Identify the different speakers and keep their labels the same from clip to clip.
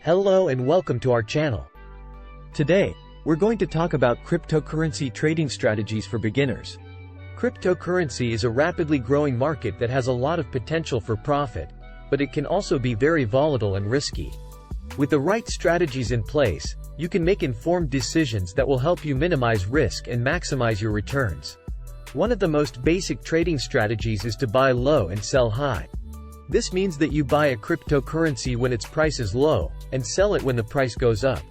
Speaker 1: Hello and welcome to our channel. Today, we're going to talk about cryptocurrency trading strategies for beginners. Cryptocurrency is a rapidly growing market that has a lot of potential for profit, but it can also be very volatile and risky. With the right strategies in place, you can make informed decisions that will help you minimize risk and maximize your returns. One of the most basic trading strategies is to buy low and sell high. This means that you buy a cryptocurrency when its price is low, and sell it when the price goes up.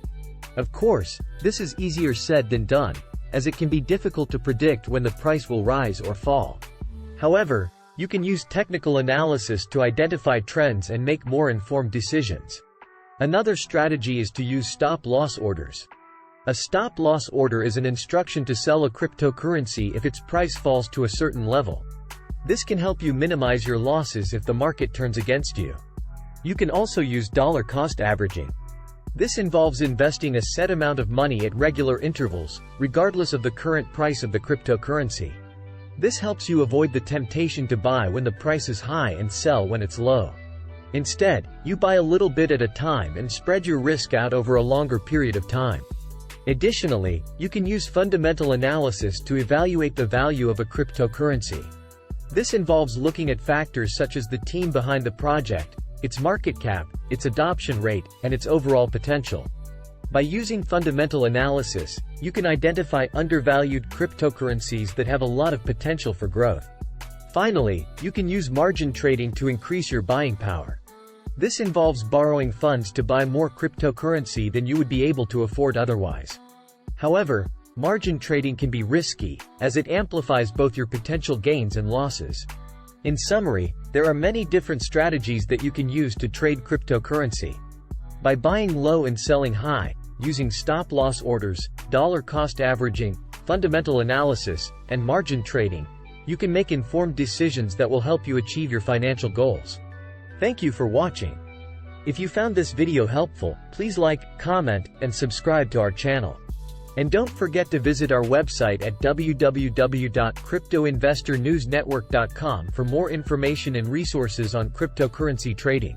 Speaker 1: Of course, this is easier said than done, as it can be difficult to predict when the price will rise or fall. However, you can use technical analysis to identify trends and make more informed decisions. Another strategy is to use stop-loss orders. A stop-loss order is an instruction to sell a cryptocurrency if its price falls to a certain level. This can help you minimize your losses if the market turns against you. You can also use dollar-cost averaging. This involves investing a set amount of money at regular intervals, regardless of the current price of the cryptocurrency. This helps you avoid the temptation to buy when the price is high and sell when it's low. Instead, you buy a little bit at a time and spread your risk out over a longer period of time. Additionally, you can use fundamental analysis to evaluate the value of a cryptocurrency. This involves looking at factors such as the team behind the project, its market cap, its adoption rate, and its overall potential. By using fundamental analysis, you can identify undervalued cryptocurrencies that have a lot of potential for growth. Finally, you can use margin trading to increase your buying power. This involves borrowing funds to buy more cryptocurrency than you would be able to afford otherwise. However, margin trading can be risky, as it amplifies both your potential gains and losses. In summary, there are many different strategies that you can use to trade cryptocurrency. By buying low and selling high, using stop-loss orders, dollar-cost averaging, fundamental analysis, and margin trading, you can make informed decisions that will help you achieve your financial goals. Thank you for watching. If you found this video helpful, please like, comment, and subscribe to our channel. And don't forget to visit our website at www.cryptoinvestornewsnetwork.com for more information and resources on cryptocurrency trading.